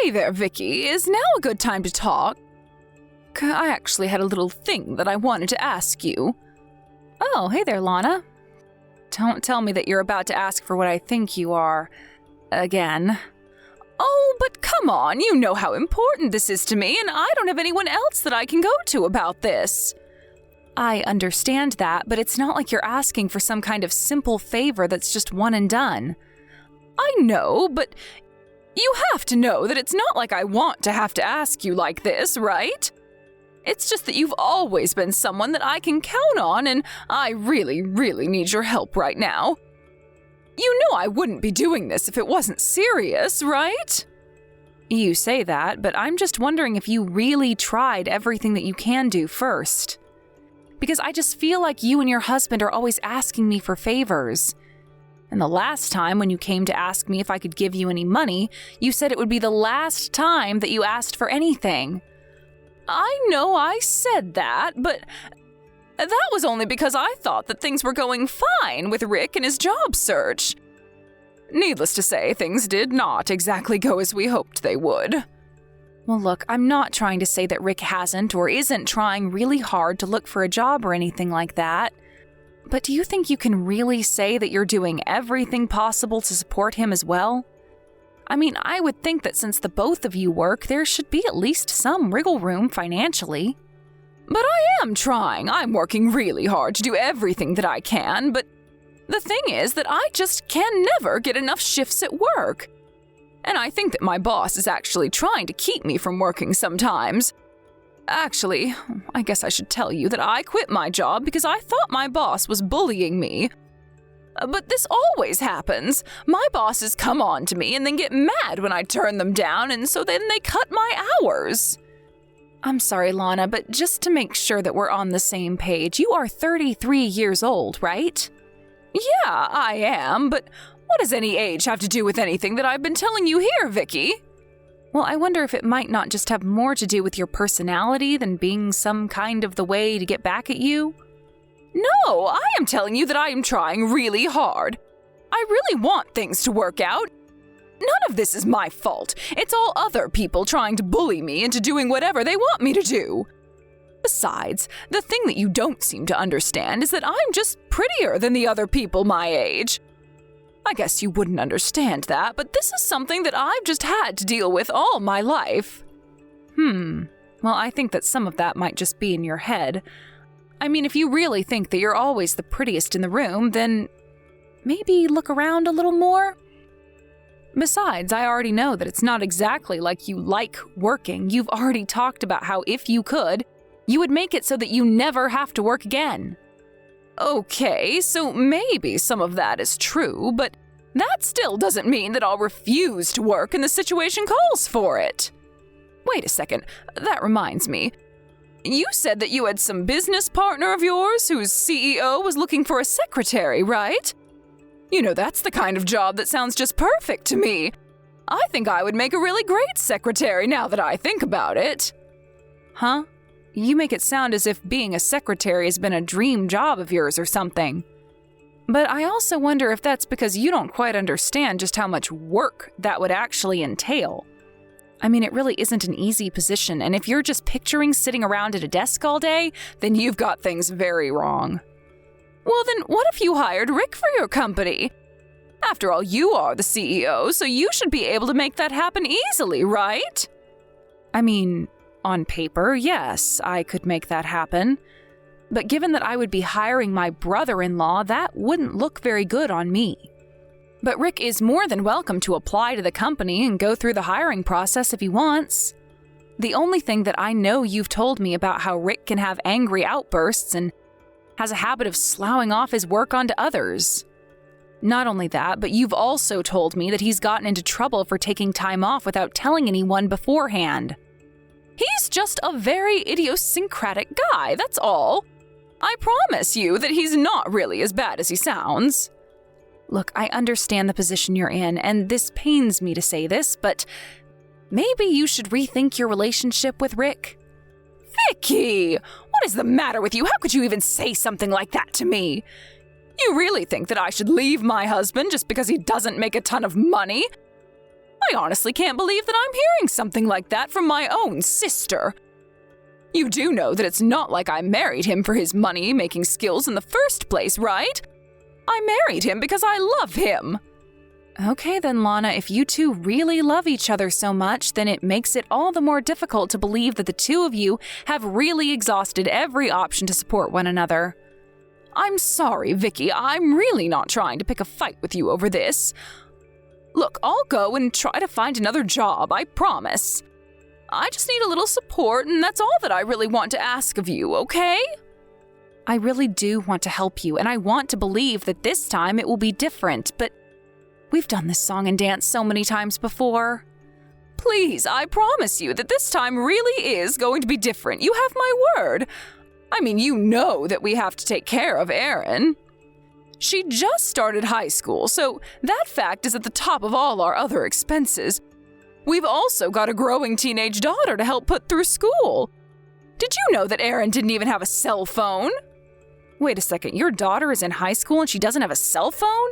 Hey there, Vicky. Is now a good time to talk? I actually had a little thing that I wanted to ask you. Oh, hey there, Lana. Don't tell me that you're about to ask for what I think you are. Again. Oh, but come on, you know how important this is to me, and I don't have anyone else that I can go to about this. I understand that, but it's not like you're asking for some kind of simple favor that's just one and done. I know, but you have to know that it's not like I want to have to ask you like this, right? It's just that you've always been someone that I can count on, and I really, really need your help right now. You know I wouldn't be doing this if it wasn't serious, right? You say that, but I'm just wondering if you really tried everything that you can do first. Because I just feel like you and your husband are always asking me for favors. And the last time when you came to ask me if I could give you any money, you said it would be the last time that you asked for anything. I know I said that, but that was only because I thought that things were going fine with Rick and his job search. Needless to say, things did not exactly go as we hoped they would. Well, look, I'm not trying to say that Rick hasn't or isn't trying really hard to look for a job or anything like that. But do you think you can really say that you're doing everything possible to support him as well? I mean, I would think that since the both of you work, there should be at least some wiggle room financially. But I am trying. I'm working really hard to do everything that I can, but the thing is that I just can never get enough shifts at work. And I think that my boss is actually trying to keep me from working sometimes. Actually, I guess I should tell you that I quit my job because I thought my boss was bullying me. But this always happens. My bosses come on to me and then get mad when I turn them down, and so then they cut my hours. I'm sorry, Lana, but just to make sure that we're on the same page, you are 33 years old, right? Yeah, I am, but what does any age have to do with anything that I've been telling you here, Vicky? Well, I wonder if it might not just have more to do with your personality than being some kind of the way to get back at you. No, I am telling you that I am trying really hard. I really want things to work out. None of this is my fault. It's all other people trying to bully me into doing whatever they want me to do. Besides, the thing that you don't seem to understand is that I'm just prettier than the other people my age. I guess you wouldn't understand that, but this is something that I've just had to deal with all my life. Well, I think that some of that might just be in your head. I mean, if you really think that you're always the prettiest in the room, then maybe look around a little more. Besides, I already know that it's not exactly like you like working. You've already talked about how if you could, you would make it so that you never have to work again. Okay, so maybe some of that is true, but that still doesn't mean that I'll refuse to work and the situation calls for it. Wait a second, that reminds me. You said that you had some business partner of yours whose CEO was looking for a secretary, right? You know, that's the kind of job that sounds just perfect to me. I think I would make a really great secretary now that I think about it. Huh? You make it sound as if being a secretary has been a dream job of yours or something. But I also wonder if that's because you don't quite understand just how much work that would actually entail. I mean, it really isn't an easy position, and if you're just picturing sitting around at a desk all day, then you've got things very wrong. Well then, what if you hired Rick for your company? After all, you are the CEO, so you should be able to make that happen easily, right? I mean, on paper, yes, I could make that happen. But given that I would be hiring my brother-in-law, that wouldn't look very good on me. But Rick is more than welcome to apply to the company and go through the hiring process if he wants. The only thing that I know you've told me about how Rick can have angry outbursts and has a habit of sloughing off his work onto others. Not only that, but you've also told me that he's gotten into trouble for taking time off without telling anyone beforehand. He's just a very idiosyncratic guy, that's all. I promise you that he's not really as bad as he sounds. Look, I understand the position you're in, and this pains me to say this, but maybe you should rethink your relationship with Rick. Vicky! What is the matter with you? How could you even say something like that to me? You really think that I should leave my husband just because he doesn't make a ton of money? I honestly can't believe that I'm hearing something like that from my own sister. You do know that it's not like I married him for his money-making skills in the first place, right? I married him because I love him. Okay then, Lana, if you two really love each other so much, then it makes it all the more difficult to believe that the two of you have really exhausted every option to support one another. I'm sorry, Vicky, I'm really not trying to pick a fight with you over this. Look, I'll go and try to find another job, I promise. I just need a little support, and that's all that I really want to ask of you, okay? I really do want to help you, and I want to believe that this time it will be different, but we've done this song and dance so many times before. Please, I promise you that this time really is going to be different. You have my word. I mean, you know that we have to take care of Erin. She just started high school, so that fact is at the top of all our other expenses. We've also got a growing teenage daughter to help put through school. Did you know that Erin didn't even have a cell phone? Wait a second, your daughter is in high school and she doesn't have a cell phone?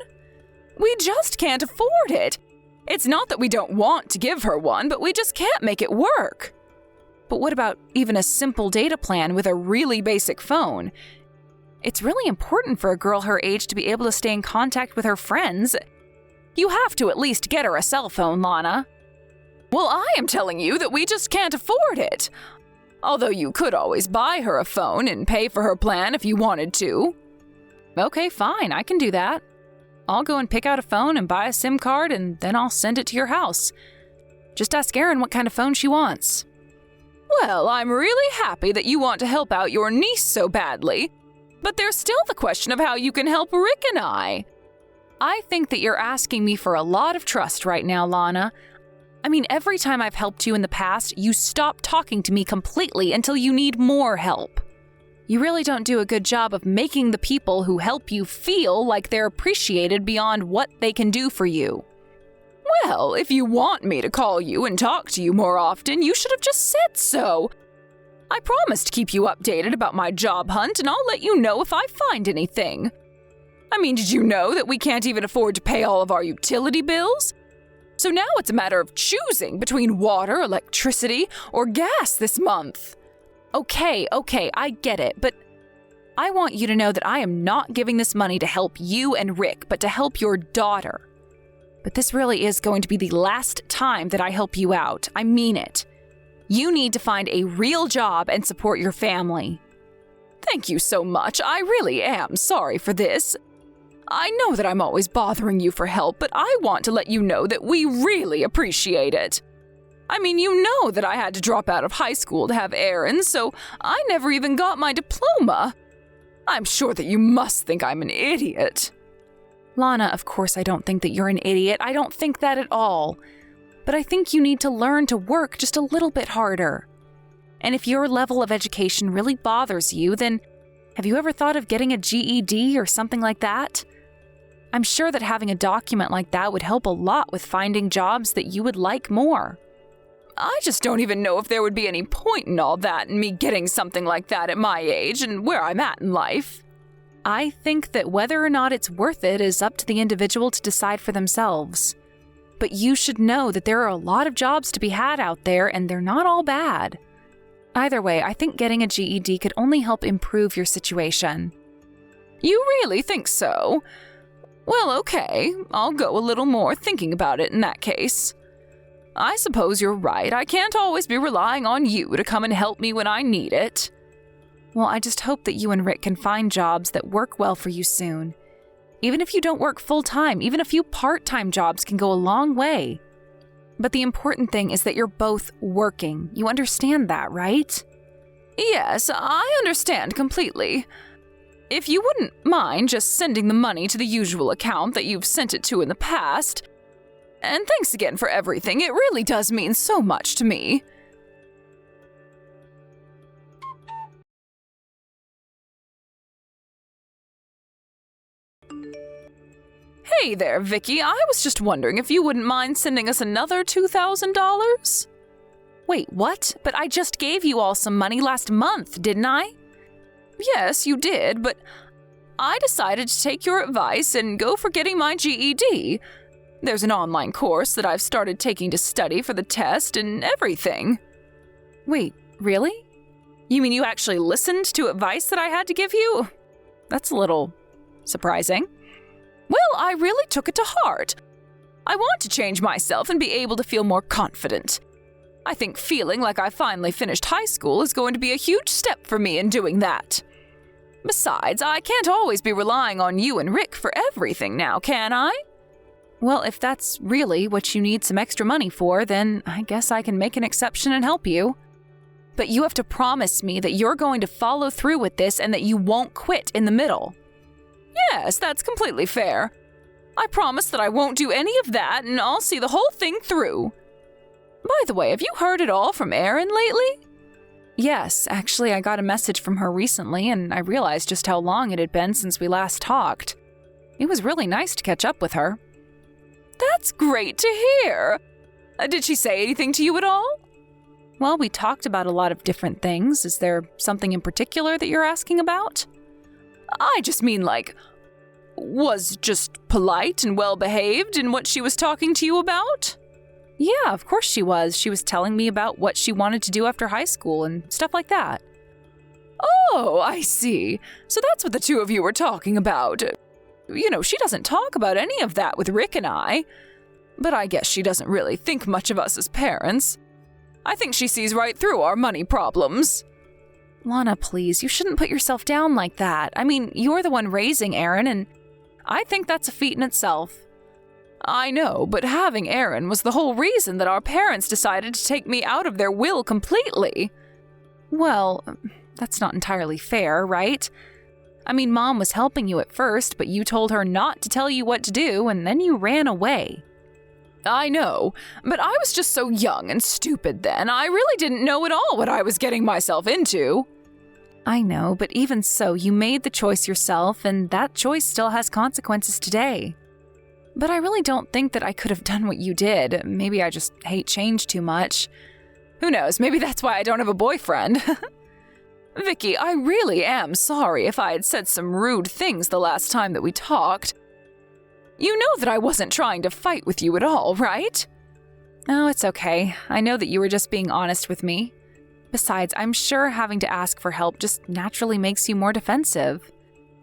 We just can't afford it. It's not that we don't want to give her one, but we just can't make it work. But what about even a simple data plan with a really basic phone? It's really important for a girl her age to be able to stay in contact with her friends. You have to at least get her a cell phone, Lana. Well, I am telling you that we just can't afford it. Although you could always buy her a phone and pay for her plan if you wanted to. Okay, fine, I can do that. I'll go and pick out a phone and buy a SIM card and then I'll send it to your house. Just ask Erin what kind of phone she wants. Well, I'm really happy that you want to help out your niece so badly, but there's still the question of how you can help Rick and I. I think that you're asking me for a lot of trust right now, Lana. I mean, every time I've helped you in the past, you stop talking to me completely until you need more help. You really don't do a good job of making the people who help you feel like they're appreciated beyond what they can do for you. Well, if you want me to call you and talk to you more often, you should have just said so. I promise to keep you updated about my job hunt, and I'll let you know if I find anything. I mean, did you know that we can't even afford to pay all of our utility bills? So now it's a matter of choosing between water, electricity, or gas this month. Okay, I get it, but I want you to know that I am not giving this money to help you and Rick, but to help your daughter. But this really is going to be the last time that I help you out. I mean it. You need to find a real job and support your family. Thank you so much. I really am sorry for this. I know that I'm always bothering you for help, but I want to let you know that we really appreciate it. I mean, you know that I had to drop out of high school to have Erin, so I never even got my diploma. I'm sure that you must think I'm an idiot. Lana, of course I don't think that you're an idiot. I don't think that at all. But I think you need to learn to work just a little bit harder. And if your level of education really bothers you, then have you ever thought of getting a GED or something like that? I'm sure that having a document like that would help a lot with finding jobs that you would like more. I just don't even know if there would be any point in all that and me getting something like that at my age and where I'm at in life. I think that whether or not it's worth it is up to the individual to decide for themselves. But you should know that there are a lot of jobs to be had out there and they're not all bad. Either way, I think getting a GED could only help improve your situation. You really think so? Well, okay, I'll go a little more thinking about it in that case. I suppose you're right. I can't always be relying on you to come and help me when I need it. Well, I just hope that you and Rick can find jobs that work well for you soon. Even if you don't work full-time, even a few part-time jobs can go a long way. But the important thing is that you're both working. You understand that, right? Yes, I understand completely. If you wouldn't mind just sending the money to the usual account that you've sent it to in the past. And thanks again for everything. It really does mean so much to me. Hey there, Vicky. I was just wondering if you wouldn't mind sending us another $2,000? Wait, what? But I just gave you all some money last month, didn't I? Yes, you did, but I decided to take your advice and go for getting my GED. There's an online course that I've started taking to study for the test and everything. Wait, really? You mean you actually listened to advice that I had to give you? That's a little surprising. Well, I really took it to heart. I want to change myself and be able to feel more confident. I think feeling like I finally finished high school is going to be a huge step for me in doing that. Besides, I can't always be relying on you and Rick for everything now, can I? Well, if that's really what you need some extra money for, then I guess I can make an exception and help you. But you have to promise me that you're going to follow through with this and that you won't quit in the middle. Yes, that's completely fair. I promise that I won't do any of that and I'll see the whole thing through. By the way, have you heard at all from Erin lately? Yes, actually I got a message from her recently and I realized just how long it had been since we last talked. It was really nice to catch up with her. That's great to hear. Did she say anything to you at all? Well, we talked about a lot of different things. Is there something in particular that you're asking about? I just mean was just polite and well-behaved in what she was talking to you about? Yeah, of course she was. She was telling me about what she wanted to do after high school and stuff like that. Oh, I see. So that's what the two of you were talking about. She doesn't talk about any of that with Rick and I. But I guess she doesn't really think much of us as parents. I think she sees right through our money problems. Lana, please, you shouldn't put yourself down like that. I mean, you're the one raising Erin, and I think that's a feat in itself. I know, but having Erin was the whole reason that our parents decided to take me out of their will completely. Well, that's not entirely fair, right? I mean, Mom was helping you at first, but you told her not to tell you what to do, and then you ran away. I know, but I was just so young and stupid then. I really didn't know at all what I was getting myself into. I know, but even so, you made the choice yourself, and that choice still has consequences today. But I really don't think that I could have done what you did. Maybe I just hate change too much. Who knows, maybe that's why I don't have a boyfriend. Vicky, I really am sorry if I had said some rude things the last time that we talked. You know that I wasn't trying to fight with you at all, right? Oh, it's okay. I know that you were just being honest with me. Besides, I'm sure having to ask for help just naturally makes you more defensive.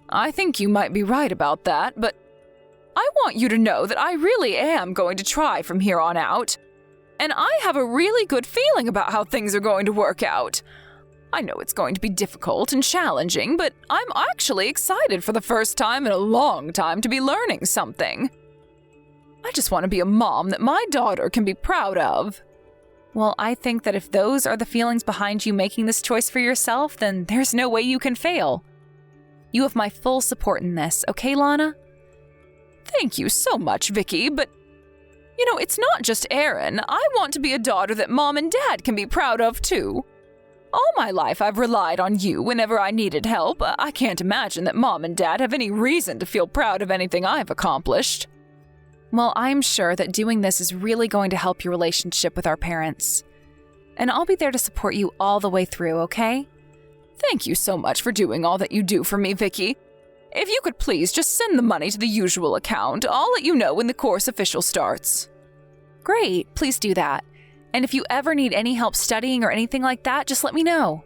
I think you might be right about that, but I want you to know that I really am going to try from here on out. And I have a really good feeling about how things are going to work out. I know it's going to be difficult and challenging, but I'm actually excited for the first time in a long time to be learning something. I just want to be a mom that my daughter can be proud of. Well, I think that if those are the feelings behind you making this choice for yourself, then there's no way you can fail. You have my full support in this, okay, Lana? Thank you so much, Vicky, but it's not just Erin. I want to be a daughter that Mom and Dad can be proud of, too. All my life I've relied on you whenever I needed help. I can't imagine that Mom and Dad have any reason to feel proud of anything I've accomplished. Well, I'm sure that doing this is really going to help your relationship with our parents. And I'll be there to support you all the way through, okay? Thank you so much for doing all that you do for me, Vicky. If you could please just send the money to the usual account, I'll let you know when the course official starts. Great, please do that. And if you ever need any help studying or anything like that, just let me know.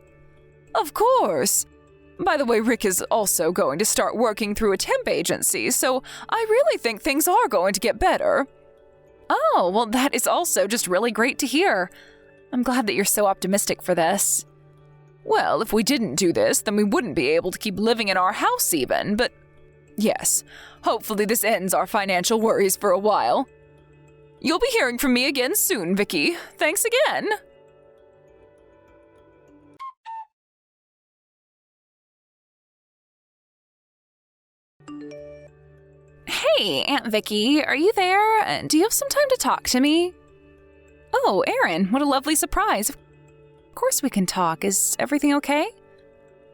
Of course. By the way, Rick is also going to start working through a temp agency, so I really think things are going to get better. Oh, well, that is also just really great to hear. I'm glad that you're so optimistic for this. Well, if we didn't do this, then we wouldn't be able to keep living in our house even, but yes, hopefully this ends our financial worries for a while. You'll be hearing from me again soon, Vicky. Thanks again. Hey, Aunt Vicky, are you there? Do you have some time to talk to me? Oh, Erin, what a lovely surprise. Of course we can talk. Is everything okay?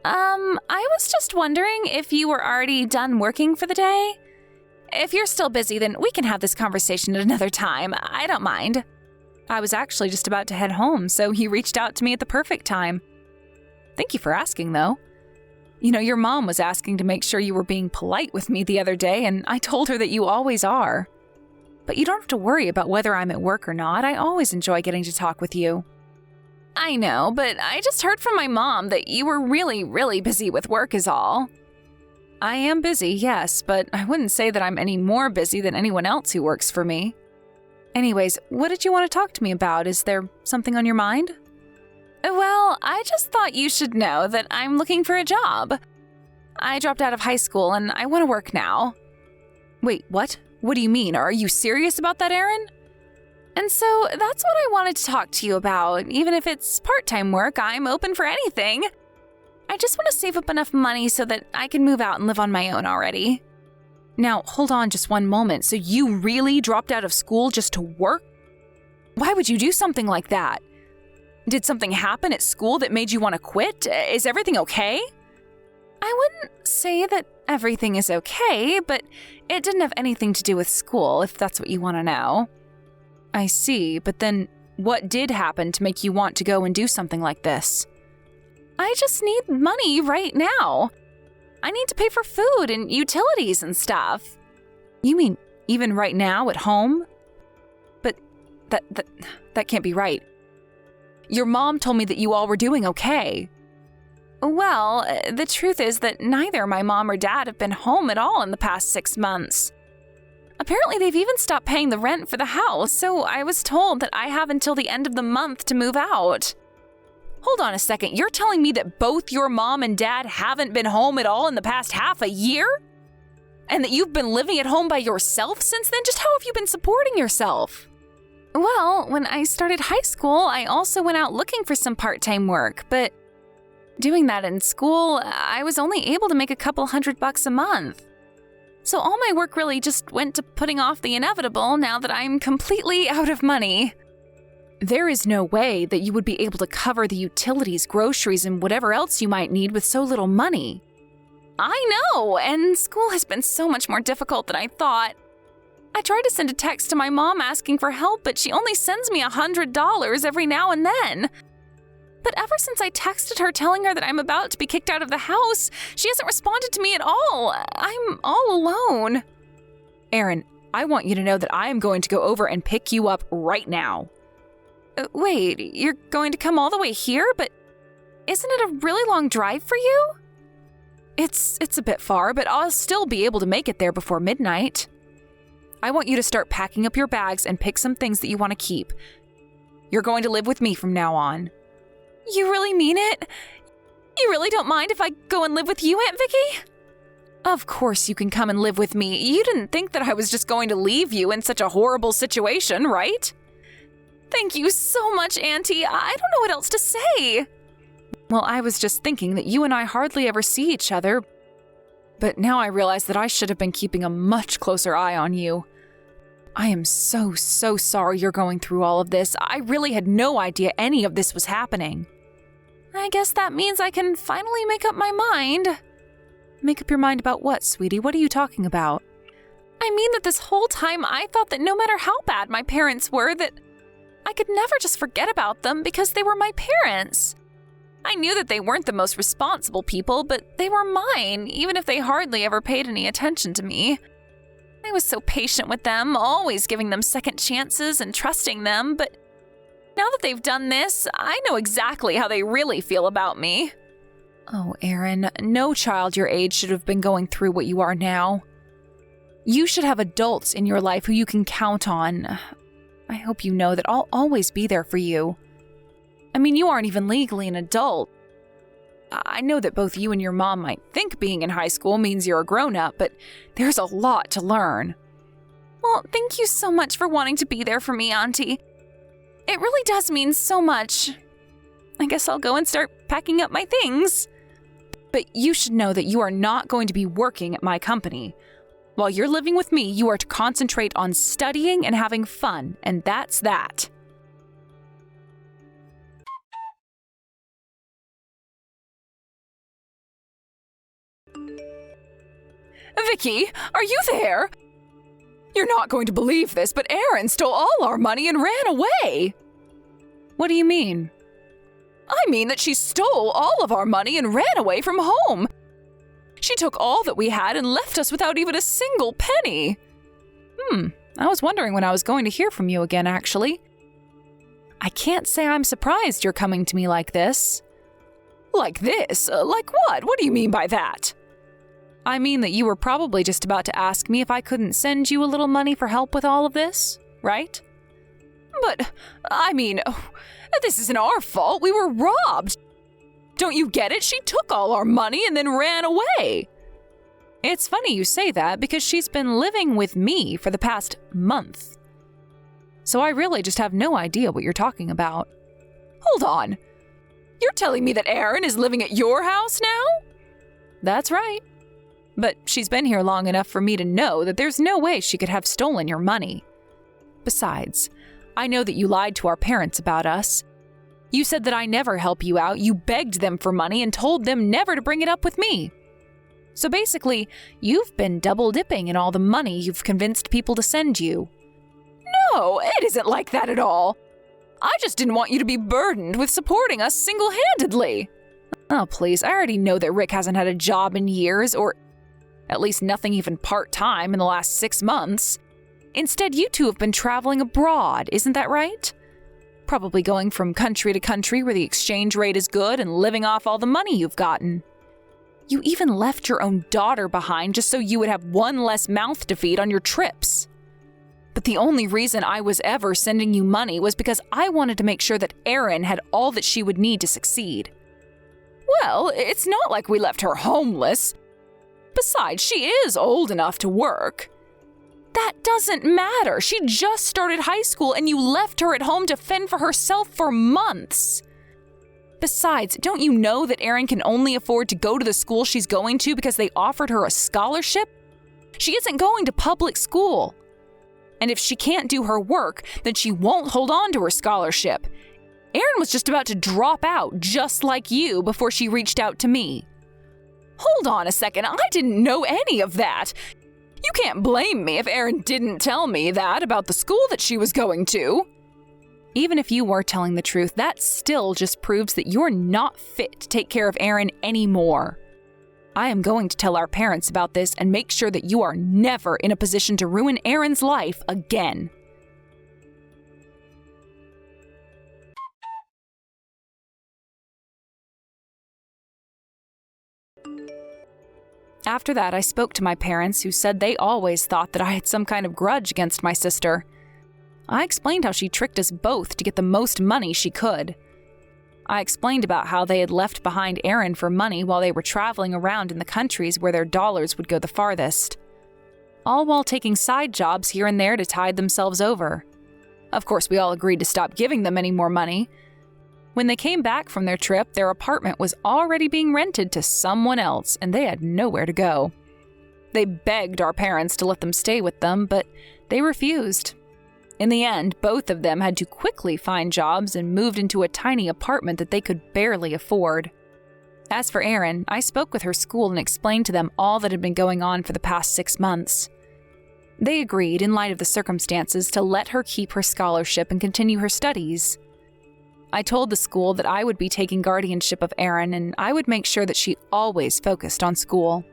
I was just wondering if you were already done working for the day? If you're still busy, then we can have this conversation at another time. I don't mind. I was actually just about to head home, so you reached out to me at the perfect time. Thank you for asking, though. Your mom was asking to make sure you were being polite with me the other day, and I told her that you always are. But you don't have to worry about whether I'm at work or not. I always enjoy getting to talk with you. I know, but I just heard from my mom that you were really, really busy with work is all. I am busy, yes, but I wouldn't say that I'm any more busy than anyone else who works for me. Anyways, what did you want to talk to me about? Is there something on your mind? Well, I just thought you should know that I'm looking for a job. I dropped out of high school and I want to work now. Wait, what? What do you mean? Are you serious about that, Aaron? And so that's what I wanted to talk to you about. Even if it's part-time work, I'm open for anything. I just want to save up enough money so that I can move out and live on my own already. Now, hold on just one moment. So you really dropped out of school just to work? Why would you do something like that? Did something happen at school that made you want to quit? Is everything okay? I wouldn't say that everything is okay, but it didn't have anything to do with school, if that's what you want to know. I see, but then what did happen to make you want to go and do something like this? I just need money right now. I need to pay for food and utilities and stuff. You mean even right now at home? But that can't be right. Your mom told me that you all were doing okay. Well, the truth is that neither my mom or dad have been home at all in the past 6 months. Apparently, they've even stopped paying the rent for the house, so I was told that I have until the end of the month to move out. Hold on a second, you're telling me that both your mom and dad haven't been home at all in the past half a year? And that you've been living at home by yourself since then? Just how have you been supporting yourself? Well, when I started high school, I also went out looking for some part-time work, but doing that in school, I was only able to make a couple $100 a month. So all my work really just went to putting off the inevitable now that I'm completely out of money. There is no way that you would be able to cover the utilities, groceries, and whatever else you might need with so little money. I know, and school has been so much more difficult than I thought. I tried to send a text to my mom asking for help, but she only sends me $100 every now and then. But ever since I texted her telling her that I'm about to be kicked out of the house, she hasn't responded to me at all. I'm all alone. Aaron, I want you to know that I am going to go over and pick you up right now. Wait, you're going to come all the way here? But isn't it a really long drive for you? It's a bit far, but I'll still be able to make it there before midnight. I want you to start packing up your bags and pick some things that you want to keep. You're going to live with me from now on. You really mean it? You really don't mind if I go and live with you, Aunt Vicky? Of course you can come and live with me. You didn't think that I was just going to leave you in such a horrible situation, right? Thank you so much, Auntie. I don't know what else to say. Well, I was just thinking that you and I hardly ever see each other, but now I realize that I should have been keeping a much closer eye on you. I am so sorry you're going through all of this. I really had no idea any of this was happening. I guess that means I can finally make up my mind. Make up your mind about what, sweetie? What are you talking about? I mean that this whole time I thought that no matter how bad my parents were, that I could never just forget about them because they were my parents. I knew that they weren't the most responsible people, but they were mine, even if they hardly ever paid any attention to me. I was so patient with them, always giving them second chances and trusting them, but now that they've done this, I know exactly how they really feel about me. Oh, Aaron, no child your age should have been going through what you are now. You should have adults in your life who you can count on. I hope you know that I'll always be there for you. I mean, you aren't even legally an adult. I know that both you and your mom might think being in high school means you're a grown-up, but there's a lot to learn. Well, thank you so much for wanting to be there for me, Auntie. It really does mean so much. I guess I'll go and start packing up my things. But you should know that you are not going to be working at my company. While you're living with me, you are to concentrate on studying and having fun, and that's that. Vicky, are you there? You're not going to believe this, but Aaron stole all our money and ran away. What do you mean? I mean that she stole all of our money and ran away from home. She took all that we had and left us without even a single penny. I was wondering when I was going to hear from you again, actually. I can't say I'm surprised you're coming to me like this. Like this? Like what? What do you mean by that? I mean that you were probably just about to ask me if I couldn't send you a little money for help with all of this, right? But, I mean, this isn't our fault. We were robbed. Don't you get it? She took all our money and then ran away. It's funny you say that because she's been living with me for the past month. So I really just have no idea what you're talking about. Hold on. You're telling me that Erin is living at your house now? That's right. But she's been here long enough for me to know that there's no way she could have stolen your money. Besides, I know that you lied to our parents about us. You said that I never help you out, you begged them for money and told them never to bring it up with me. So basically, you've been double dipping in all the money you've convinced people to send you. No, it isn't like that at all. I just didn't want you to be burdened with supporting us single-handedly. Oh, please, I already know that Rick hasn't had a job in years, or at least nothing even part-time in the last 6 months. Instead, you two have been traveling abroad, isn't that right? Probably going from country to country where the exchange rate is good and living off all the money you've gotten. You even left your own daughter behind just so you would have one less mouth to feed on your trips. But the only reason I was ever sending you money was because I wanted to make sure that Erin had all that she would need to succeed. Well, it's not like we left her homeless. Besides, she is old enough to work. That doesn't matter. She just started high school and you left her at home to fend for herself for months. Besides, don't you know that Erin can only afford to go to the school she's going to because they offered her a scholarship? She isn't going to public school. And if she can't do her work, then she won't hold on to her scholarship. Erin was just about to drop out, just like you, before she reached out to me. Hold on a second, I didn't know any of that. You can't blame me if Erin didn't tell me that about the school that she was going to. Even if you were telling the truth, that still just proves that you're not fit to take care of Erin anymore. I am going to tell our parents about this and make sure that you are never in a position to ruin Erin's life again. After that, I spoke to my parents, who said they always thought that I had some kind of grudge against my sister. I explained how she tricked us both to get the most money she could. I explained about how they had left behind Erin for money while they were traveling around in the countries where their dollars would go the farthest, all while taking side jobs here and there to tide themselves over. Of course, we all agreed to stop giving them any more money. When they came back from their trip, their apartment was already being rented to someone else, and they had nowhere to go. They begged our parents to let them stay with them, but they refused. In the end, both of them had to quickly find jobs and moved into a tiny apartment that they could barely afford. As for Erin, I spoke with her school and explained to them all that had been going on for the past 6 months. They agreed, in light of the circumstances, to let her keep her scholarship and continue her studies. I told the school that I would be taking guardianship of Erin and I would make sure that she always focused on school.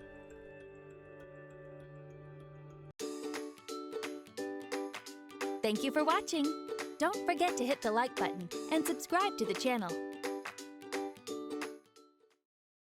Thank you for watching. Don't forget to hit the like button and subscribe to the channel.